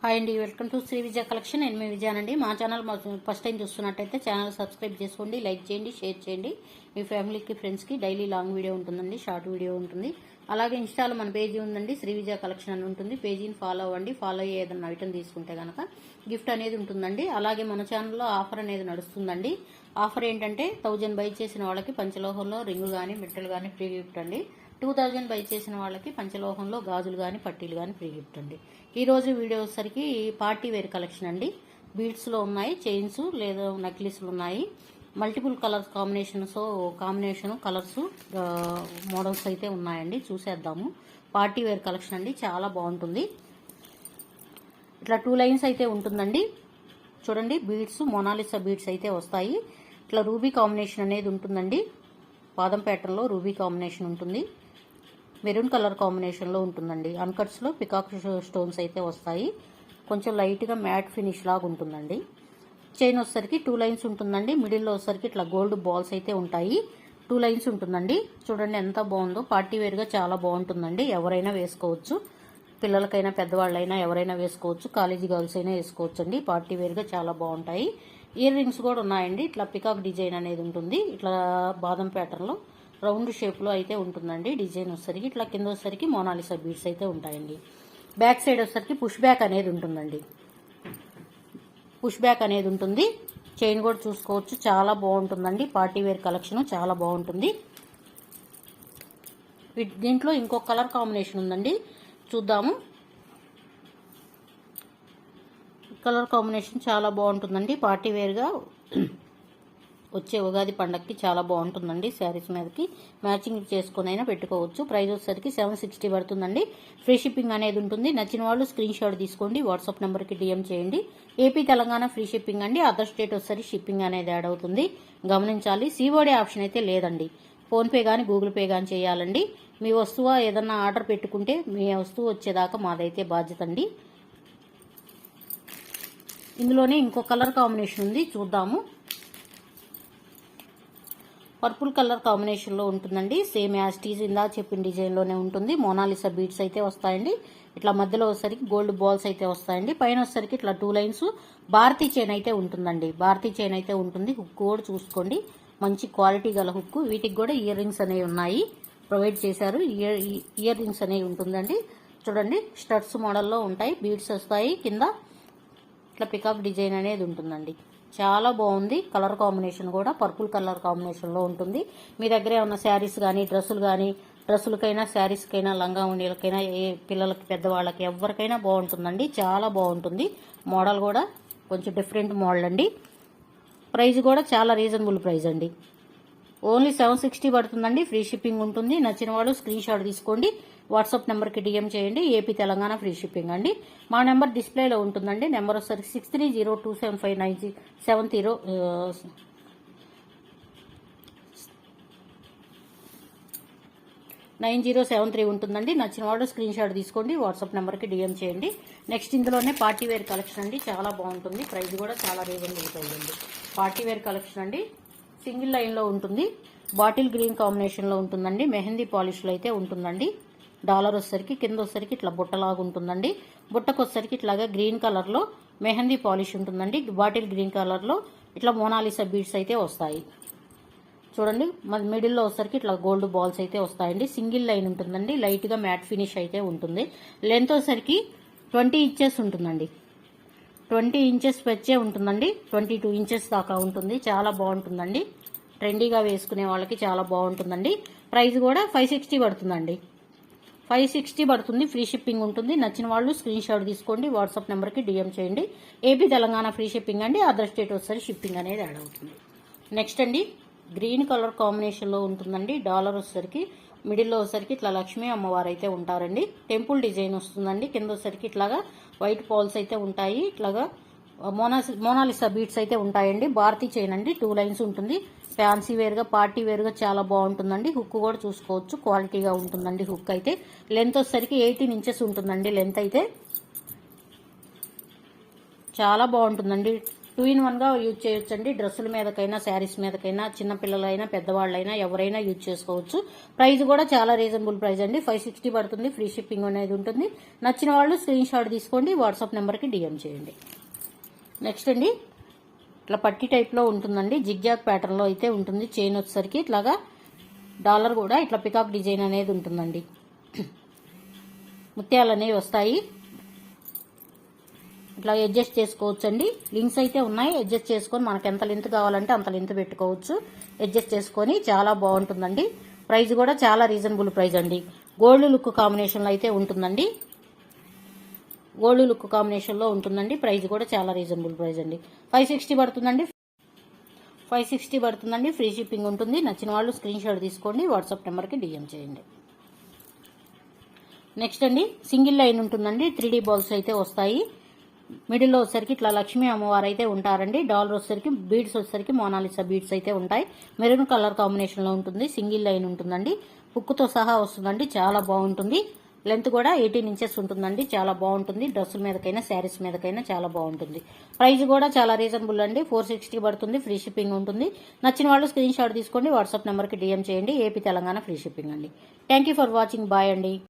Hi అండి, welcome to Shri Vijaya collection. నేను మీ విజయానండి. మా ఛానల్ ఫస్ట్ టైం చూస్తున్నట్టయితే ఛానల్ సబ్స్క్రైబ్ చేసుకోండి, లైక్ చేయండి, షేర్ చేయండి. మీ ఫ్యామిలీకి, ఫ్రెండ్స్కి డైలీ లాంగ్ వీడియో ఉంటుందండి, షార్ట్ వీడియో ఉంటుంది. అలాగే ఇన్స్టాలో మన పేజీ ఉందండి, శ్రీ విజయ కలెక్షన్ అని ఉంటుంది. పేజీని ఫాలో అవ్వండి. ఫాలో అయ్యి ఏదైనా ఐటమ్ తీసుకుంటే కనుక గిఫ్ట్ అనేది ఉంటుందండి. అలాగే మన ఛానల్లో ఆఫర్ అనేది నడుస్తుందండి. ఆఫర్ ఏంటంటే 1000 బై చేసిన వాళ్ళకి పంచలోహంలో రింగు కానీ మెట్టలు కానీ ఫ్రీ గిఫ్ట్ అండి. 2000 బై చేసిన వాళ్ళకి పంచలోహంలో గాజులు కానీ పట్టీలు కానీ ఫ్రీ గిఫ్ట్ అండి. ఈరోజు వీడియో వచ్చేసరికి పార్టీ వేర్ కలెక్షన్ అండి. బీడ్స్లో ఉన్నాయి, చైన్స్ లేదా నెక్లెస్లు ఉన్నాయి. Multiple colours combination colours models అయితే ఉన్నాయండి. చూసేద్దాము. పార్టీ వేర్ కలెక్షన్ అండి, చాలా బాగుంటుంది. ఇట్లా 2 లైన్స్ అయితే ఉంటుందండి. చూడండి, బీడ్స్ మొనాలిసా బీడ్స్ అయితే వస్తాయి. ఇట్లా రూబీ కాంబినేషన్ అనేది ఉంటుందండి. పాదం ప్యాటర్న్లో రూబీ కాంబినేషన్ ఉంటుంది. మెరూన్ కలర్ కాంబినేషన్లో ఉంటుందండి. అన్కట్స్లో పికాక్ స్టోన్స్ అయితే వస్తాయి. కొంచెం లైట్గా మ్యాట్ ఫినిష్ లాగా ఉంటుందండి. చైన్ వచ్చేసరికి 2 లైన్స్ ఉంటుందండి. మిడిల్లో వచ్చేసరికి ఇట్లా గోల్డ్ బాల్స్ అయితే ఉంటాయి. 2 లైన్స్ ఉంటుందండి. చూడండి ఎంత బాగుందో. పార్టీ వేర్గా చాలా బాగుంటుందండి. ఎవరైనా వేసుకోవచ్చు. పిల్లలకైనా పెద్దవాళ్ళైనా ఎవరైనా వేసుకోవచ్చు. కాలేజీ గర్ల్స్ అయినా వేసుకోవచ్చు అండి. పార్టీ వేర్గా చాలా బాగుంటాయి. ఇయర్ రింగ్స్ కూడా ఉన్నాయండి. ఇట్లా పికాక్ డిజైన్ అనేది ఉంటుంది. ఇట్లా బాదం ప్యాటర్న్లో రౌండ్ షేప్లో అయితే ఉంటుందండి. డిజైన్ వచ్చేసరికి ఇట్లా కింద వచ్చేసరికి మోనాలిసా బీడ్స్ అయితే ఉంటాయండి. బ్యాక్ సైడ్ వచ్చేసరికి పుష్ బ్యాక్ అనేది ఉంటుందండి. పుష్ బ్యాక్ అనేది ఉంటుంది. చైన్ కూడా చూసుకోవచ్చు, చాలా బాగుంటుందండి. పార్టీ వేర్ కలెక్షన్ చాలా బాగుంటుంది. దీంట్లో ఇంకో కలర్ కాంబినేషన్ ఉందండి, చూద్దాము. కలర్ కాంబినేషన్ చాలా బాగుంటుందండి. పార్టీ వేర్గా వచ్చే ఉగాది పండగకి చాలా బాగుంటుందండి. శారీస్ మీదకి మ్యాచింగ్ చేసుకుని అయినా పెట్టుకోవచ్చు. ప్రైస్ వచ్చేసరికి 760 పడుతుందండి. ఫ్రీ షిప్పింగ్ అనేది ఉంటుంది. నచ్చిన వాళ్ళు స్క్రీన్ షాట్ తీసుకోండి, వాట్సాప్ నెంబర్కి డిఎం చేయండి. ఏపీ తెలంగాణ ఫ్రీ షిప్పింగ్ అండి. అదర్ స్టేట్ వచ్చేసరికి షిప్పింగ్ అనేది యాడ్ అవుతుంది, గమనించాలి. సిఓడి ఆప్షన్ అయితే లేదండి. ఫోన్పే కానీ గూగుల్ పే కానీ చేయాలండి. మీ వస్తువు ఏదన్నా ఆర్డర్ పెట్టుకుంటే మీ వస్తువు వచ్చేదాకా మాదైతే బాధ్యత అండి. ఇందులోనే ఇంకో కలర్ కాంబినేషన్ ఉంది, చూద్దాము. పర్పుల్ కలర్ కాంబినేషన్లో ఉంటుందండి. సేమ్ యాజ్ టీజ్ ఇందా చెప్పిన డిజైన్లోనే ఉంటుంది. మోనాలిసా బీడ్స్ అయితే వస్తాయండి. ఇట్లా మధ్యలో వచ్చేసరికి గోల్డ్ బాల్స్ అయితే వస్తాయండి. పైన వచ్చేసరికి ఇట్లా 2 లైన్స్ భారతీ చైన్ అయితే ఉంటుందండి. భారతీ చైన్ అయితే ఉంటుంది. హుక్ కూడా చూసుకోండి, మంచి క్వాలిటీ గల హుక్. వీటికి కూడా ఇయర్ రింగ్స్ అనేవి ఉన్నాయి, ప్రొవైడ్ చేశారు. ఇయర్ రింగ్స్ అనేవి ఉంటుందండి. చూడండి, స్టడ్స్ మోడల్లో ఉంటాయి. బీడ్స్ వస్తాయి. కింద ఇట్లా పికాక్ డిజైన్ అనేది ఉంటుందండి. చాలా బాగుంది. కలర్ కాంబినేషన్ కూడా పర్పుల్ కలర్ కాంబినేషన్లో ఉంటుంది. మీ దగ్గర ఏమన్నా శారీస్ కానీ డ్రెస్సులకైనా శారీస్కైనా లంగా ఉండీలకైనా ఏ పిల్లలకి పెద్దవాళ్ళకి ఎవరికైనా బాగుంటుందండి. చాలా బాగుంటుంది. మోడల్ కూడా కొంచెం డిఫరెంట్ మోడల్ అండి. ప్రైస్ కూడా చాలా రీజనబుల్ ప్రైస్ అండి. ఓన్లీ 760 పడుతుందండి. ఫ్రీ షిప్పింగ్ ఉంటుంది. నచ్చిన వాళ్ళు స్క్రీన్ షాట్ తీసుకోండి, వాట్సాప్ నెంబర్కి డిఎం చేయండి. ఏపీ తెలంగాణ ఫ్రీ షిప్పింగ్ అండి. మా నెంబర్ డిస్ప్లేలో ఉంటుందండి. నెంబర్ వచ్చేసరికి 6302759073 ఉంటుందండి. నచ్చిన వాళ్ళు స్క్రీన్ షాట్ తీసుకోండి, వాట్సాప్ నెంబర్కి డిఎం చేయండి. నెక్స్ట్ ఇందులోనే పార్టీ వేర్ కలెక్షన్ అండి, చాలా బాగుంటుంది. ప్రైస్ కూడా చాలా రీజనబుల్ ప్రైస్ అండి. పార్టీ వేర్ కలెక్షన్ అండి, సింగిల్ లైన్లో ఉంటుంది. బాటిల్ గ్రీన్ కాంబినేషన్లో ఉంటుందండి. మెహందీ పాలిష్లో అయితే ఉంటుందండి. డాలర్ వచ్చేసరికి కింద వచ్చేసరికి ఇట్లా బుట్టలాగా ఉంటుందండి. బుట్టకు వచ్చేసరికి ఇట్లాగా గ్రీన్ కలర్లో మెహందీ పాలిష్ ఉంటుందండి. బాటిల్ గ్రీన్ కలర్లో ఇట్లా మోనాలిసా బీడ్స్ అయితే వస్తాయి. చూడండి, మిడిల్లో వచ్చేసరికి ఇట్లా గోల్డ్ బాల్స్ అయితే వస్తాయండి. సింగిల్ లైన్ ఉంటుందండి. లైట్గా మ్యాట్ ఫినిష్ అయితే ఉంటుంది. లెంత్ వచ్చేసరికి 20 ఇంచెస్ ఉంటుందండి. 20 ఇంచెస్ వచ్చే ఉంటుందండి. 22 ఇంచెస్ దాకా ఉంటుంది. చాలా బాగుంటుందండి. ట్రెండీగా వేసుకునే వాళ్ళకి చాలా బాగుంటుందండి. ప్రైస్ కూడా 560 పడుతుందండి. 560 పడుతుంది. ఫ్రీ షిప్పింగ్ ఉంటుంది. నచ్చిన వాళ్ళు స్క్రీన్ షాట్ తీసుకోండి, వాట్సాప్ నెంబర్కి డిఎం చేయండి. ఏపీ తెలంగాణ ఫ్రీ షిప్పింగ్ అండి. అదర్ స్టేట్ వచ్చేసరికి షిప్పింగ్ అనేది యాడ్ అవుతుంది. నెక్స్ట్ అండి, గ్రీన్ కలర్ కాంబినేషన్లో ఉంటుందండి. డాలర్ వచ్చేసరికి మిడిల్లో వచ్చేసరికి ఇట్లా లక్ష్మీ అమ్మవారు అయితే ఉంటారండి. టెంపుల్ డిజైన్ వస్తుందండి. కింద వచ్చేసరికి ఇట్లాగా వైట్ పాల్స్ అయితే ఉంటాయి. ఇట్లాగా మోనాలిసా బీడ్స్ అయితే ఉంటాయండి. భారతీ చైన్ అండి. 2 లైన్స్ ఉంటుంది. ఫ్యాన్సీ వేర్గా పార్టీ వేర్గా చాలా బాగుంటుందండి. హుక్ కూడా చూసుకోవచ్చు, క్వాలిటీగా ఉంటుందండి. హుక్ అయితే లెంత్ వచ్చేసరికి 18 ఇంచెస్ ఉంటుందండి. లెంత్ అయితే చాలా బాగుంటుందండి. 2-in-1 గా యూజ్ చేయొచ్చండి. డ్రెస్సుల మీదకైనా శారీస్ మీదకైనా చిన్నపిల్లలైనా పెద్దవాళ్ళైనా ఎవరైనా యూజ్ చేసుకోవచ్చు. ప్రైస్ కూడా చాలా రీజనబుల్ ప్రైస్ అండి. 560 పడుతుంది. ఫ్రీ షిప్పింగ్ అనేది ఉంటుంది. నచ్చిన వాళ్ళు స్క్రీన్ షాట్ తీసుకోండి, వాట్సాప్ నెంబర్కి డిఎం చేయండి. నెక్స్ట్ అండి, ఇట్లా పట్టి టైప్లో ఉంటుందండి. జిగ్జాగ్ ప్యాటర్న్లో అయితే ఉంటుంది. చైన్ వచ్చేసరికి ఇట్లాగా డాలర్ కూడా ఇట్లా పికాక్ డిజైన్ అనేది ఉంటుందండి. ముత్యాలు అనేవి వస్తాయి. ఇట్లా అడ్జస్ట్ చేసుకోవచ్చండి. లింక్స్ అయితే ఉన్నాయి. అడ్జస్ట్ చేసుకొని మనకు ఎంత లెంత్ కావాలంటే అంత లెంత్ పెట్టుకోవచ్చు. అడ్జస్ట్ చేసుకొని చాలా బాగుంటుందండి. ప్రైస్ కూడా చాలా రీజనబుల్ ప్రైస్ అండి. గోల్డ్ లుక్ కాంబినేషన్లో అయితే ఉంటుందండి. గోల్డ్ లుక్ కాంబినేషన్లో ఉంటుందండి. ప్రైస్ కూడా చాలా రీజనబుల్ ప్రైస్ అండి. 560 పడుతుందండి. 560 పడుతుందండి. ఫ్రీ షిప్పింగ్ ఉంటుంది. నచ్చిన వాళ్ళు స్క్రీన్ షాట్ తీసుకోండి, వాట్సాప్ నెంబర్కి డిఎం చేయండి. నెక్స్ట్ అండి, సింగిల్ లైన్ ఉంటుందండి. 3D బాల్స్ అయితే వస్తాయి. మిడిల్లో వచ్చేసరికి ఇట్లా లక్ష్మీ అమ్మవారు అయితే ఉంటారండి. డాలర్ వచ్చేసరికి బీడ్స్ వచ్చేసరికి మోనాలిసా బీడ్స్ అయితే ఉంటాయి. మెరూన్ కలర్ కాంబినేషన్లో ఉంటుంది. సింగిల్ లైన్ ఉంటుందండి. హుక్తో సహా వస్తుందండి. చాలా బాగుంటుంది. లెంత్ కూడా 18 ఇంచెస్ ఉంటుందండి. చాలా బాగుంటుంది. డ్రెస్సుల మీదకైనా శారీస్ మీదకైనా చాలా బాగుంటుంది. ప్రైస్ కూడా చాలా రీజనబుల్ అండి. 460 పడుతుంది. ఫ్రీ షిప్పింగ్ ఉంటుంది. నచ్చిన వాళ్ళు స్క్రీన్ షాట్ తీసుకోండి, వాట్సాప్ నెంబర్కి డిఎం చేయండి. ఏపీ తెలంగాణ ఫ్రీ షిప్పింగ్ అండి. Thank for watching. బాయ్ అండి.